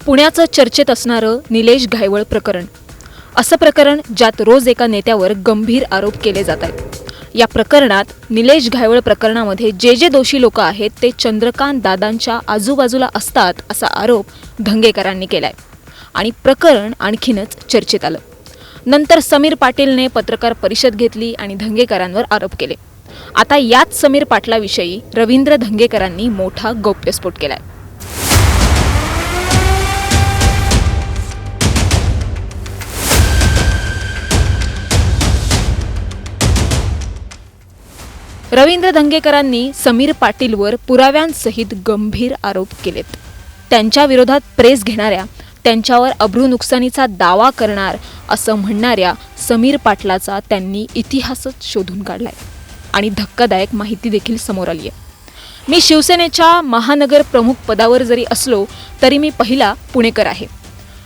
पुण्याचं चर्चेत असणारं निलेश घायवळ प्रकरण. असं प्रकरण ज्यात रोज एका नेत्यावर गंभीर आरोप केले जात आहेत. या प्रकरणात निलेश घायवळ प्रकरणामध्ये जे दोषी लोक आहेत ते चंद्रकांत दादांच्या आजूबाजूला असतात असा आरोप धंगेकरांनी केलाय आणि प्रकरण आणखीनच चर्चेत आलं. नंतर समीर पाटीलने पत्रकार परिषद घेतली आणि धंगेकरांवर आरोप केले. आता याच समीर पाटलाविषयी रवींद्र धंगेकरांनी मोठा गौप्यस्फोट केलाय. रवींद्र धंगेकरांनी समीर पाटीलवर पुराव्यांसहित गंभीर आरोप केलेत. त्यांच्या विरोधात प्रेस घेणाऱ्या, त्यांच्यावर अब्रू नुकसानीचा दावा करणार असं म्हणणाऱ्या समीर पाटलाचा त्यांनी इतिहासच शोधून काढलाय आणि धक्कादायक माहिती देखील समोर आली आहे. मी शिवसेनेच्या महानगर प्रमुख पदावर जरी असलो तरी मी पहिला पुणेकर आहे.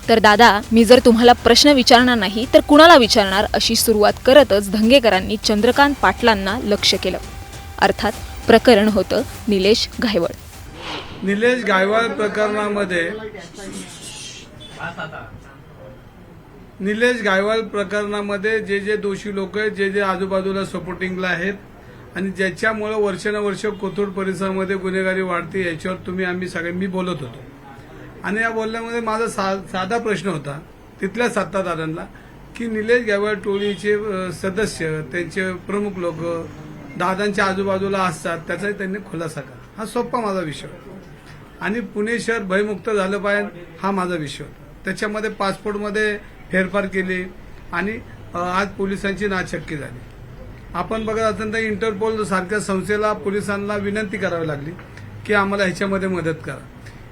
तर दादा, मी जर तुम्हाला प्रश्न विचारणार नाही तर कुणाला विचारणार अशी सुरुवात करतच धंगेकरांनी चंद्रकांत पाटलांना लक्ष केलं. अर्थात प्रकरण होतं निलेश घायवळ. निलेश घायवळ प्रकरणामध्ये जे दोषी लोक आहेत, जे आजूबाजूला सपोर्टिंगला आहेत आणि ज्याच्यामुळे वर्षानुवर्ष कोथरूड परिसरामध्ये गुन्हेगारी वाढते, याच्यावर आम्ही सगळे बोलत होतो. आणि या बोलण्यामध्ये माझा साधा प्रश्न होता तिथल्या सत्ताधाऱ्यांना की निलेश घायवळ टोळीचे सदस्य, त्यांचे प्रमुख लोक दादांच्या आजूबाजूला असतात, त्याचाही त्यांनी खुलासा करा. हा सोपा माझा विषय होता. आणि पुणे शहर भयमुक्त झालं पाहिजे हा माझा विषय होता. त्याच्यामध्ये पासपोर्टमध्ये फेरफार केली आणि आज पोलिसांची नाचक्की झाली. आपण बघत असाल तर इंटरपोल सारख्या संस्थेला पोलिसांना विनंती करावी लागली की आम्हाला ह्याच्यामध्ये मदत करा.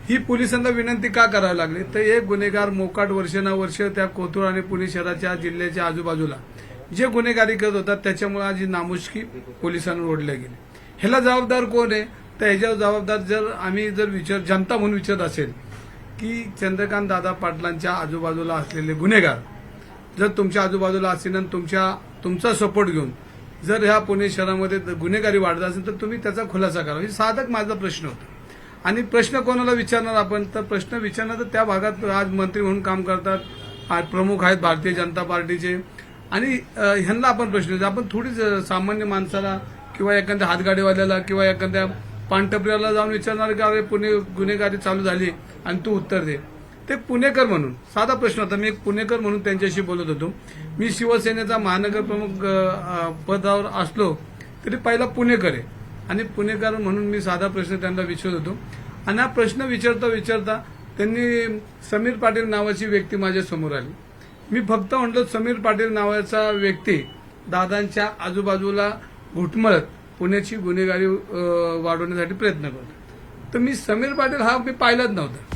ही पोलिसांना विनंती का करावी लागली तर एक गुन्हेगार मोकाट वर्षानुवर्ष त्या कोथरूड आणि पुणे शहराच्या जिल्ह्याच्या आजूबाजूला जे गुन्हेगारी करत होतात, त्याच्यामुळे आज ही नामुष्की पोलिसांवर ओढल्या गेली. ह्याला जबाबदार कोण आहे तर ह्याच्यावर जबाबदार जर जनता म्हणून विचारत असेल की चंद्रकांत दादा पाटलांच्या आजूबाजूला असलेले गुन्हेगार जर तुमच्या आजूबाजूला असतील आणि तुमचा सपोर्ट घेऊन जर ह्या पुणे शहरामध्ये गुन्हेगारी वाढत असेल तर तुम्ही त्याचा खुलासा करा. ही साधक माझा प्रश्न होता. आणि प्रश्न कोणाला विचारणार आपण तर प्रश्न विचारणार तर त्या भागात आज मंत्री म्हणून काम करतात, आज प्रमुख आहेत भारतीय जनता पार्टीचे, आणि ह्यांना आपण प्रश्न विचार. आपण थोडीच सामान्य माणसाला किंवा एखाद्या हातगाडीवाल्याला किंवा एखाद्या पानटपरीवाला जाऊन विचारणार की अरे पुणे गुन्हेगारी चालू झाली आणि तू उत्तर दे. ते पुणेकर म्हणून साधा प्रश्न होता. मी एक पुणेकर म्हणून त्यांच्याशी बोलत होतो. मी शिवसेनेचा महानगर प्रमुख पदावर असलो तरी पहिला पुणेकर आहे आणि पुणेकर म्हणून मी साधा प्रश्न त्यांना विचारत होतो. आणि हा प्रश्न विचारता त्यांनी समीर पाटील नावाची व्यक्ती माझ्या समोर आली. मी फक्त म्हणलो समीर पाटील नावाचा व्यक्ती दादांच्या आजूबाजूला घुटमळत पुण्याची गुन्हेगारी वाढवण्यासाठी प्रयत्न करतो. तर मी समीर पाटील हा मी पाहिलाच नव्हता.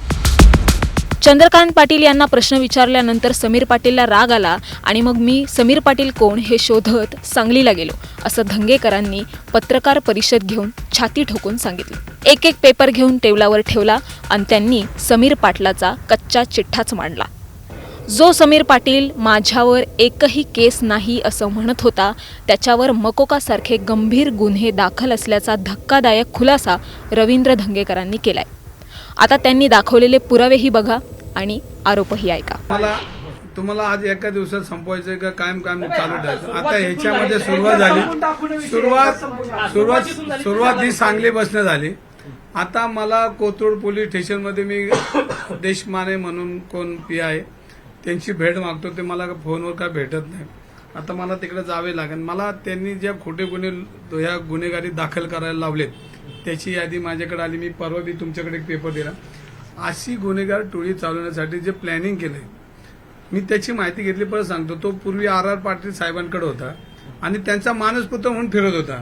चंद्रकांत पाटील यांना प्रश्न विचारल्यानंतर समीर पाटीलला राग आला आणि मग मी समीर पाटील कोण हे शोधत सांगलीला गेलो असं धंगेकरांनी पत्रकार परिषद घेऊन छाती ठोकून सांगितलं. एक पेपर घेऊन टेबलावर ठेवला आणि त्यांनी समीर पाटलाचा कच्चा चिठ्ठाच मांडला. जो समीर पाटील माझ्यावर एकही केस नाही असं म्हणत होता, त्याच्यावर मकोकासारखे गंभीर गुन्हे दाखल असल्याचा धक्कादायक खुलासा रवींद्र धंगेकरांनी केलाय. आता त्यांनी दाखवलेले पुरावेही बघा आणि आरोपही ऐका. तुम्हाला आज एका दिवसात संपवायचं का कायम चालू ठेवायचं. आता ह्याच्यामध्ये सुरुवात ही सांगली बसणं झाली. आता मला कोथरूड पोलीस स्टेशनमध्ये मी देशमाने म्हणून कोण पी आहे त्यांची भेट मागतो. ते मला फोनवर काय भेटत नाही. आता मला तिकडे जावे लागेल. मला त्यांनी ज्या खोटे गुन्हे ह्या गुन्हेगारी दाखल करायला लावलेत त्याची यादी माझ्याकडे आली. मी परवा बी तुमच्याकडे एक पेपर दिला. अशी गुन्हेगार टोळी चालवण्यासाठी जे प्लॅनिंग केलंय मी त्याची माहिती घेतली. परत सांगतो, तो पूर्वी आर पाटील साहेबांकडे होता आणि त्यांचा मानसपुत्र म्हणून फिरत होता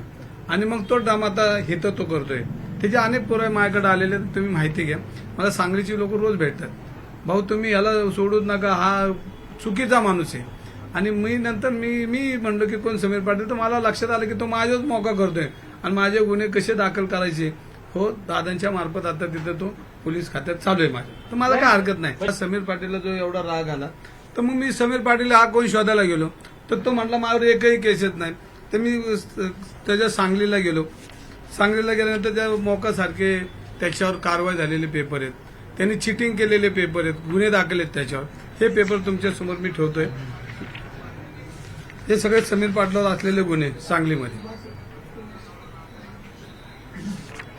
आणि मग तो ड्रामा आता हित तो करतोय. त्याचे अनेक पुरावे माझ्याकडे आलेले, तुम्ही माहिती घ्या. मला सांगलीची लोक रोज भेटतात, भाऊ तुम्ही याला सोडूच नका, हा चुकीचा माणूस आहे. आणि मी नंतर मी म्हणलो की कोण समीर पाटील, तर मला लक्षात आलं की तो माझ्याच मौका करतोय आणि माझे गुन्हे कसे दाखल करायचे हो दादांच्या मार्फत आता तिथं तो पोलीस खात्यात चालू आहे माझ्या. तर मला काय हरकत नाही. समीर पाटीलला जो एवढा राग आला तर मग मी समीर पाटील हा कोण शोधायला गेलो तर तो म्हटला माझ्यावर एकही केस येत नाही. तर मी त्याच्या सांगलीला गेलो. सांगलीला गेल्यानंतर त्या मोकासारखे त्याच्यावर कारवाई झालेले पेपर आहेत. त्यांनी चिटिंग केलेले पेपर आहेत, गुन्हे दाखल आहेत त्याच्यावर. हे पेपर तुमच्यासमोर मी ठेवतोय. हे सगळे समीर पाटलावर असलेले गुन्हे सांगलीमध्ये.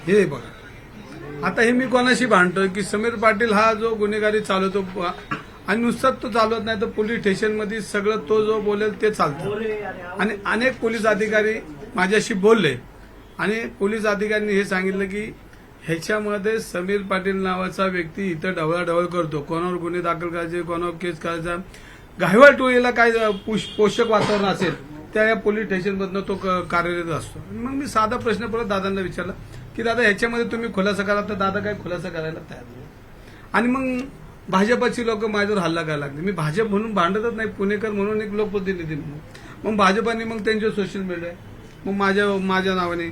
हे बघा. आता हे मी कोणाशी भांडतोय की समीर पाटील हा जो गुन्हेगारी चालवतो आणि नुसताच तो चालवत नाही तर पोलीस स्टेशनमध्ये सगळं तो जो बोलेल ते चालतं. आणि अनेक पोलीस अधिकारी माझ्याशी बोलले आणि पोलीस अधिकाऱ्यांनी हे सांगितलं की ह्याच्यामध्ये समीर पाटील नावाचा व्यक्ती इथं ढवळाढवळ करतो, कोणावर गुन्हे दाखल करायचे, कोणावर केस करायचा. गायवळ टोळीला काय पोषक वातावरण असेल त्या या पोलीस स्टेशनमधनं तो कार्यरत असतो. मग मी साधा प्रश्न परत दादांना विचारला की दादा ह्याच्यामध्ये तुम्ही खुलासा करा, तर दादा काय खुलासा करायला तयार नाही. आणि मग भाजपची लोक माझ्यावर हल्ला करायला लागले. मी भाजप म्हणून भांडतच नाही, पुणेकर म्हणून एक लोकप्रतिनिधी म्हणून. मग भाजपाने मग त्यांच्या सोशल मीडिया मग माझ्या नावाने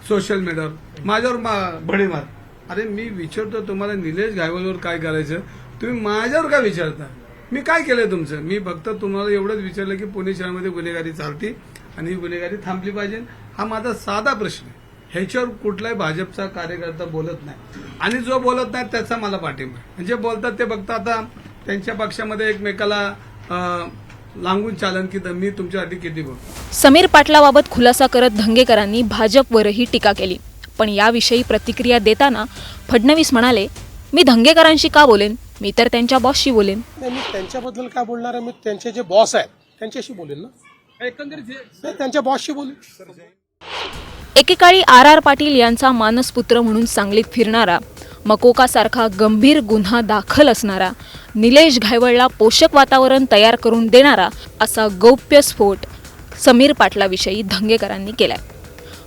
सोशल मीडियावर माझ्यावर भडे मार. अरे मी विचारतो तुम्हाला निलेश घायवलवर काय करायचं, तुम्ही माझ्यावर काय विचारता? मी काय केलंय तुमचं? मी फक्त तुम्हाला एवढंच विचारलं की पुणे शहरामध्ये गुन्हेगारी चालते आणि ही गुन्हेगारी थांबली पाहिजे. हा माझा साधा प्रश्न आहे. ह्याच्यावर कुठलाही भाजपचा कार्यकर्ता बोलत नाही आणि जो बोलत नाही त्याचा मला पाठिंबा. म्हणजे बोलतात ते बघता आता त्यांच्या पक्षामध्ये एकमेकाला लागून चालन की मी तुमच्यासाठी किती बोलतो. समीर पाटलाबाबत खुलासा करत धंगेकरांनी भाजपवरही टीका केली. पण याविषयी प्रतिक्रिया देताना फडणवीस म्हणाले, मी धंगेकरांशी का बोलेन, मी तर त्यांच्या बॉसशी बोलेन. मी त्यांच्याबद्दल काय बोलणार आहे? मी त्यांचे जे बॉस आहेत त्यांच्याशी बोलेन ना, एकंदरीत त्यांच्या बॉसशी बोलेन. एकेकाळी आर पाटील यांचा मानसपुत्र म्हणून सांगलीत फिरणारा, मकोकासारखा गंभीर गुन्हा दाखल असणारा, निलेश घायवळला पोषक वातावरण तयार करून देणारा असा गौप्यस्फोट समीर पाटलाविषयी धंगेकरांनी केलाय.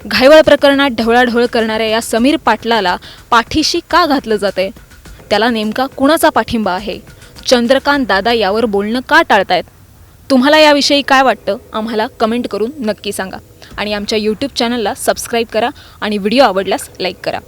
घायवळ प्रकरणात ढवळाढवळ करणाऱ्या या समीर पाटलाला पाठीशी का घातलं जातंय? त्याला नेमका कुणाचा पाठिंबा आहे? चंद्रकांत दादा यावर बोलणं का टाळतायत? तुम्हाला याविषयी काय वाटतं? आम्हाला कमेंट करून नक्की सांगा आणि आमच्या यूट्यूब चॅनलला सबस्क्राईब करा आणि व्हिडिओ आवडल्यास लाईक करा.